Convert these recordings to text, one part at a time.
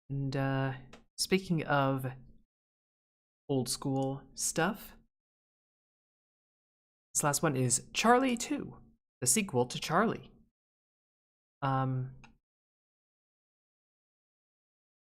And speaking of old school stuff, this last one is Charlie 2, the sequel to Charlie.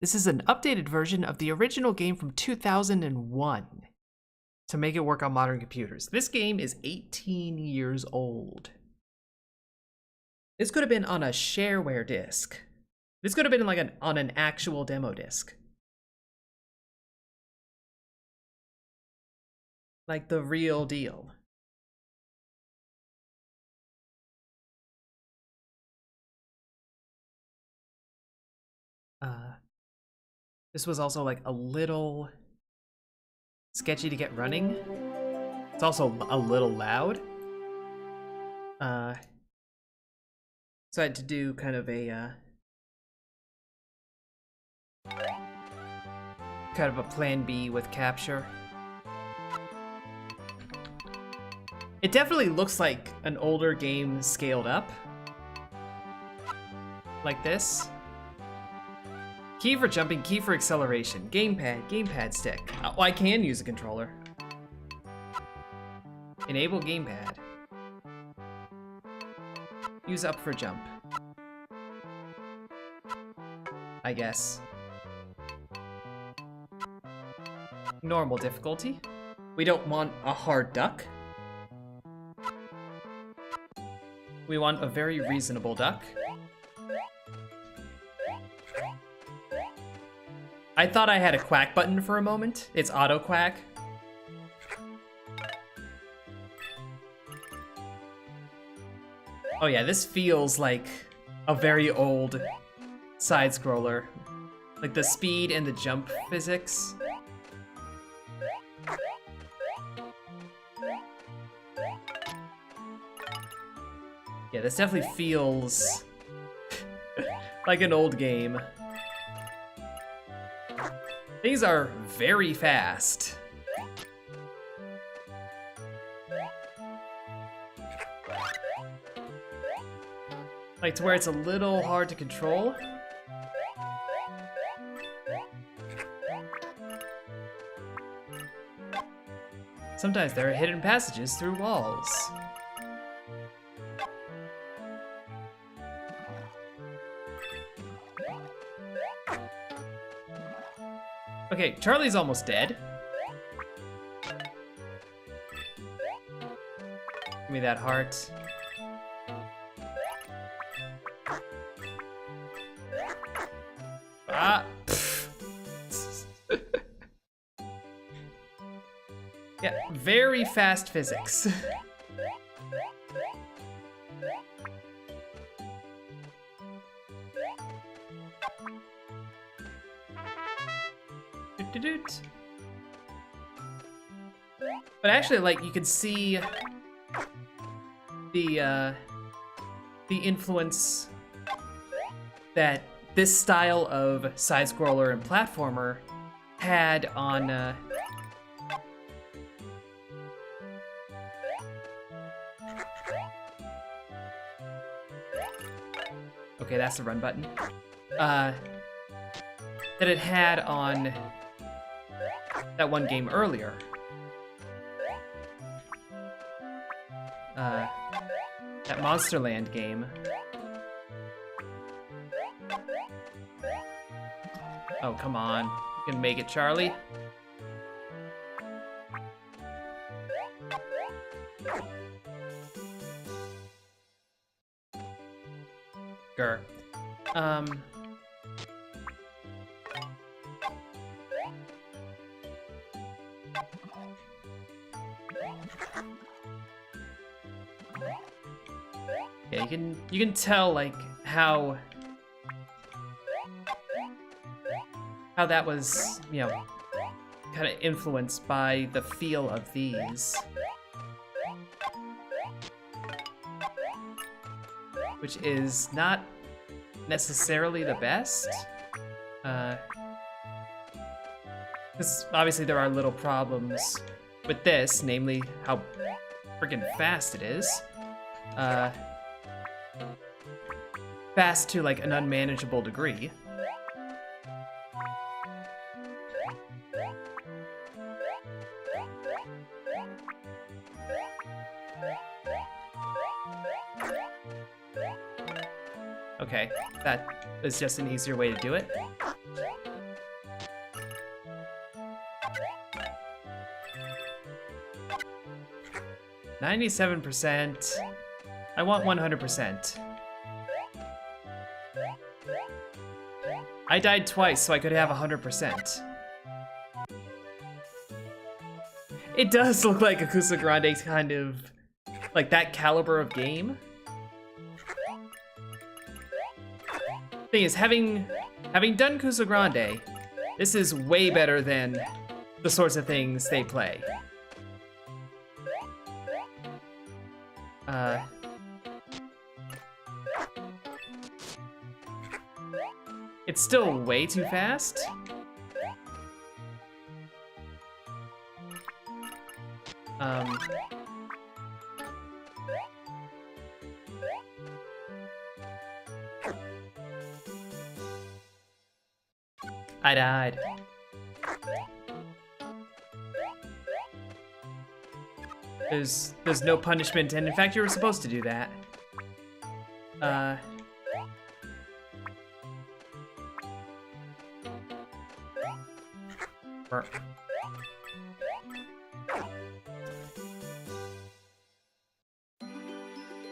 This is an updated version of the original game from 2001 to make it work on modern computers. This game is 18 years old. This could have been on a shareware disc. This could have been like on an actual demo disc. Like the real deal. This was also like a little sketchy to get running. It's also a little loud. So I had to do kind of a plan B with capture. It definitely looks like an older game scaled up. Like this. Key for jumping, key for acceleration. Gamepad stick. Oh, I can use a controller. Enable gamepad. Use up for jump. I guess. Normal difficulty. We don't want a hard duck. We want a very reasonable duck. I thought I had a quack button for a moment. It's auto quack. Oh yeah, this feels like a very old side scroller. Like the speed and the jump physics. Yeah, this definitely feels like an old game. These are very fast. Like to where it's a little hard to control. Sometimes there are hidden passages through walls. Okay, Charlie's almost dead. Give me that heart. Ah! Yeah, very fast physics. But actually, like, you can see the influence that this style of side-scroller and platformer had on okay, that's the run button. That it had on that one game earlier. That Monsterland game. Oh, come on. You can make it, Charlie. Grr. Yeah, you can tell like how that was, you know, kind of influenced by the feel of these. Which is not necessarily the best. Because obviously there are little problems with this, namely how freaking fast it is. Fast to like an unmanageable degree. Okay, that is just an easier way to do it. %. I want 100%. I died twice, so I could have 100%. It does look like a Kusa Grande kind of, like that caliber of game. Thing is, having done Kusa Grande, this is way better than the sorts of things they play. It's still way too fast. I died. There's no punishment, and in fact, you were supposed to do that.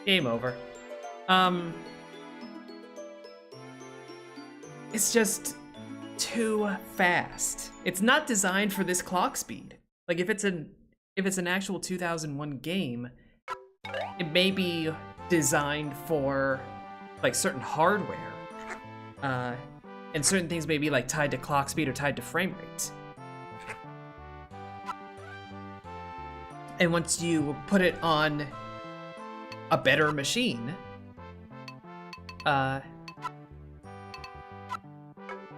Game over. It's just too fast. It's not designed for this clock speed. Like if it's an actual 2001 game, it may be designed for like certain hardware, and certain things may be like tied to clock speed or tied to frame rate. And once you put it on a better machine,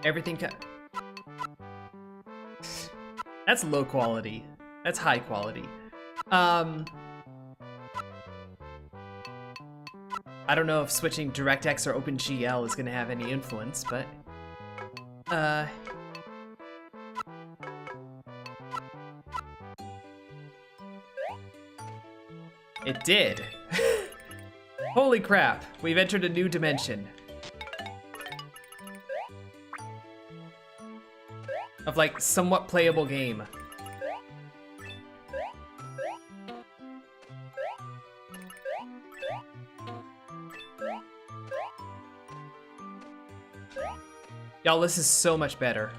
everything that's low quality. That's high quality. I don't know if switching DirectX or OpenGL is gonna have any influence, but it did. Holy crap, we've entered a new dimension of like somewhat playable game. Y'all, this is so much better.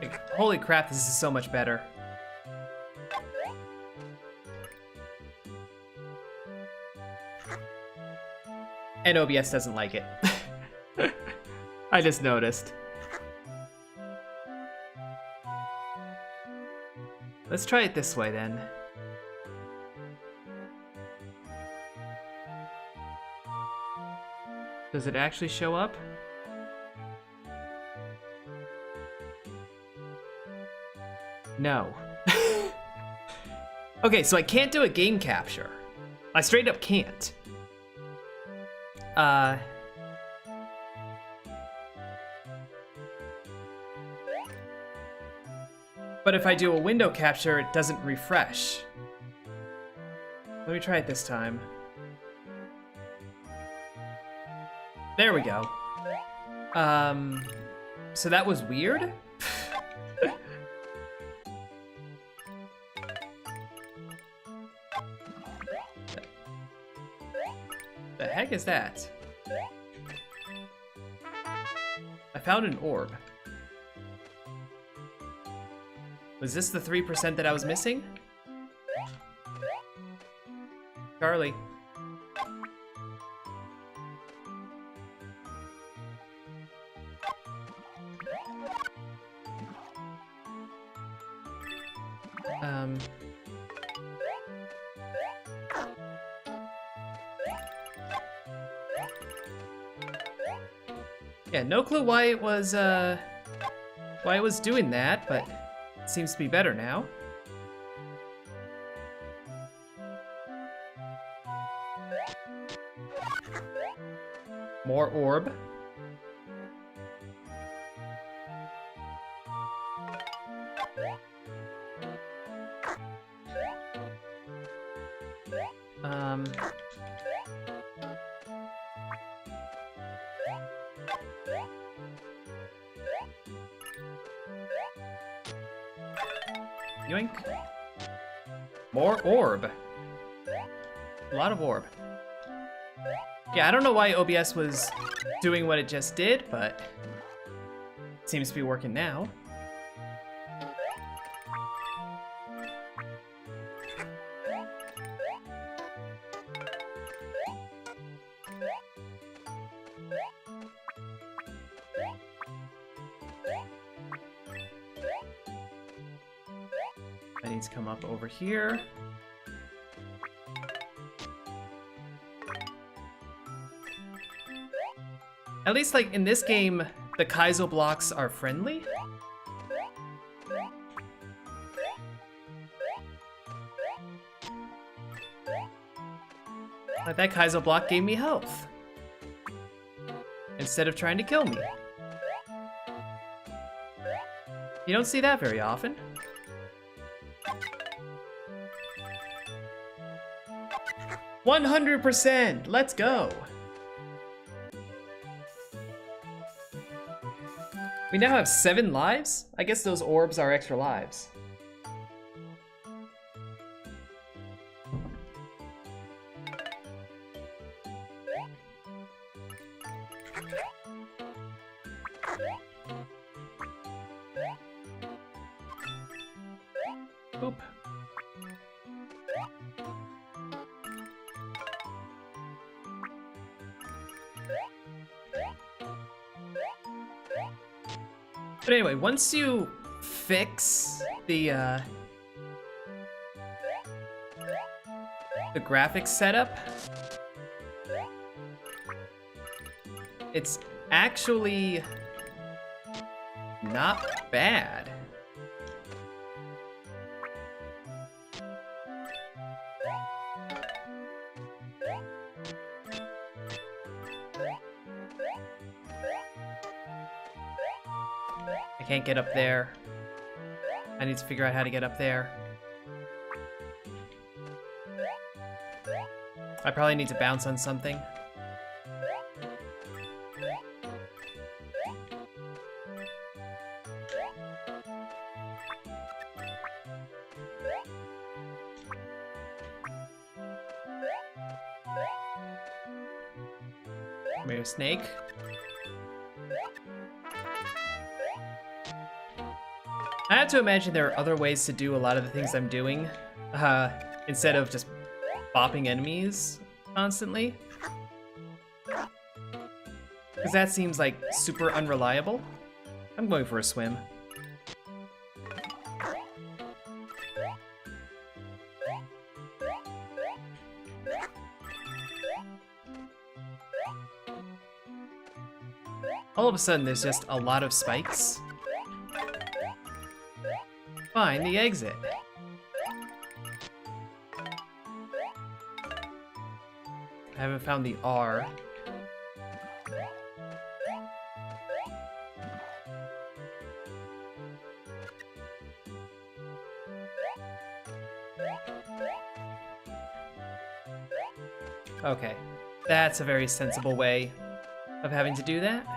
Like, holy crap, this is so much better. And OBS doesn't like it. I just noticed. Let's try it this way then. Does it actually show up? No. Okay, so I can't do a game capture. I straight up can't. But if I do a window capture, it doesn't refresh. Let me try it this time. There we go. So that was weird? The heck is that? I found an orb. Was this the 3% that I was missing? Charlie. Yeah, no clue why it was doing that, but it seems to be better now. More orb. Yoink. More orb. A lot of orb. Yeah, I don't know why OBS was doing what it just did, but it seems to be working now. I need to come up over here. At least, like, in this game, the Kaizo blocks are friendly. Like, that Kaizo block gave me health. Instead of trying to kill me. You don't see that very often. $100%! Let's go! We now have 7 lives? I guess those orbs are extra lives. Oop. But anyway, once you fix the graphics setup, it's actually not bad. I can't get up there. I need to figure out how to get up there. I probably need to bounce on something. Come here, snake. I have to imagine there are other ways to do a lot of the things I'm doing, instead of just bopping enemies constantly. Because that seems like super unreliable. I'm going for a swim. All of a sudden, there's just a lot of spikes. Find the exit. I haven't found the R. Okay, that's a very sensible way of having to do that.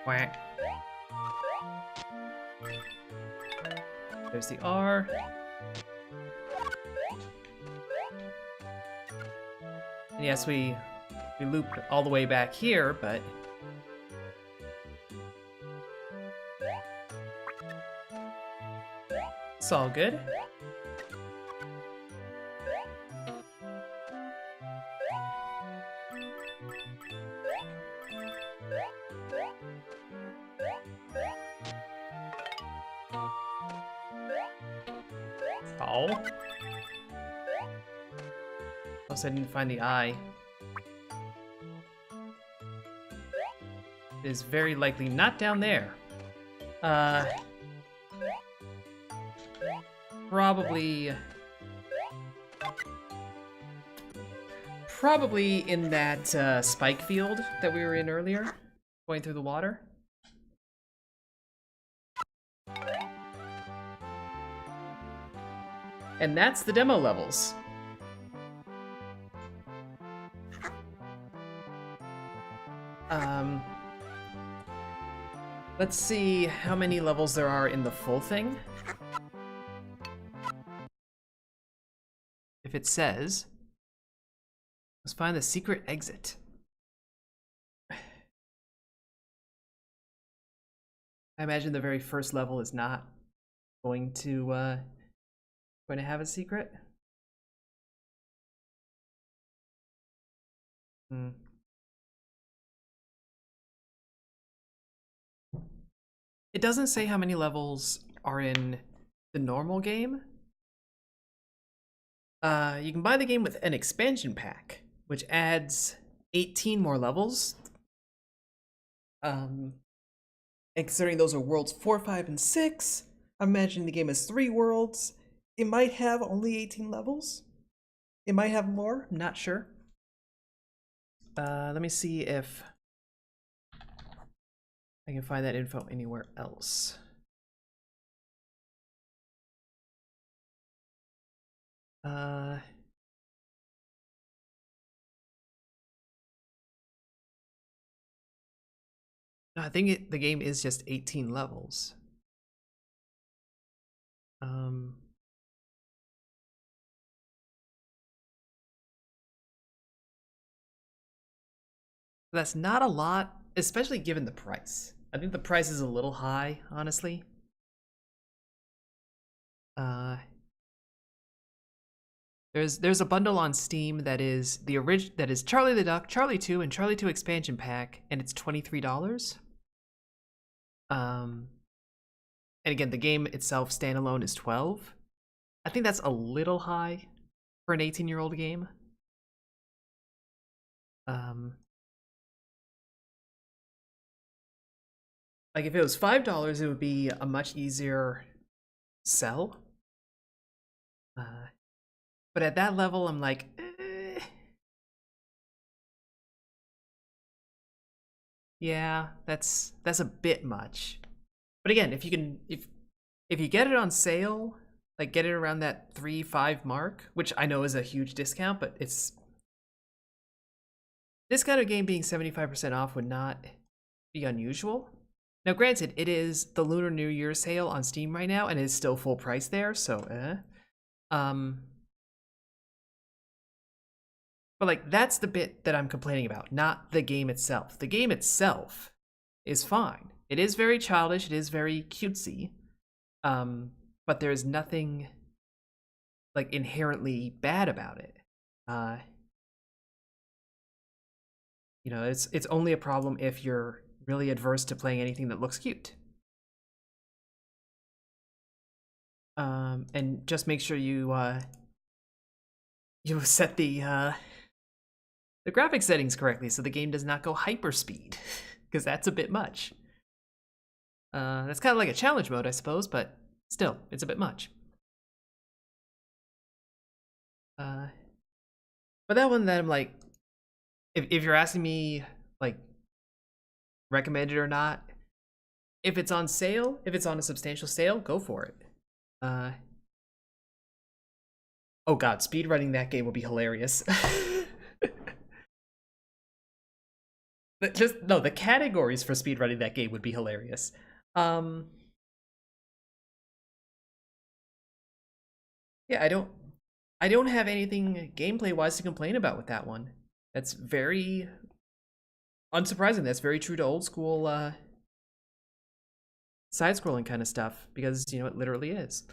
Whack. There's the R. And yes, we looped all the way back here, but it's all good. Oh. Plus I didn't find the eye. It is very likely not down there. Probably in that spike field that we were in earlier, going through the water. And that's the demo levels. Let's see how many levels there are in the full thing. If it says, let's find the secret exit. I imagine the very first level is not going to have a secret. It doesn't say how many levels are in the normal game. You can buy the game with an expansion pack, which adds 18 more levels. And considering those are worlds 4, 5, and 6, I'm imagining the game has 3 worlds. It might have only 18 levels. It might have more, I'm not sure. Let me see if I can find that info anywhere else. No, I think the game is just 18 levels. That's not a lot, especially given the price. I think the price is a little high, honestly. There's a bundle on Steam that is that is Charlie the Duck, Charlie 2, and Charlie 2 expansion pack, and it's $23. And again, the game itself standalone is $12. I think that's a little high for an 18-year-old game. Like if it was $5, it would be a much easier sell. But at that level, I'm like, yeah, that's a bit much. But again, if you get it on sale, like get it around that 3-5 mark, which I know is a huge discount, but it's this kind of game being 75% off would not be unusual. Now, granted, it is the Lunar New Year sale on Steam right now, and it is still full price there, so But like that's the bit that I'm complaining about, not the game itself. The game itself is fine. It is very childish, it is very cutesy. But there is nothing like inherently bad about it. You know, it's only a problem if you're really adverse to playing anything that looks cute. And just make sure you set the graphic settings correctly so the game does not go hyperspeed, because that's a bit much. That's kind of like a challenge mode, I suppose, but still, it's a bit much. But that one, that I'm like, if you're asking me, like, recommend it or not, if it's on sale, if it's on a substantial sale, go for it. Oh god, speedrunning that game would be hilarious. The categories for speedrunning that game would be hilarious. Yeah, I don't have anything gameplay-wise to complain about with that one. That's very unsurprising. That's very true to old school side-scrolling kind of stuff, because, you know, it literally is.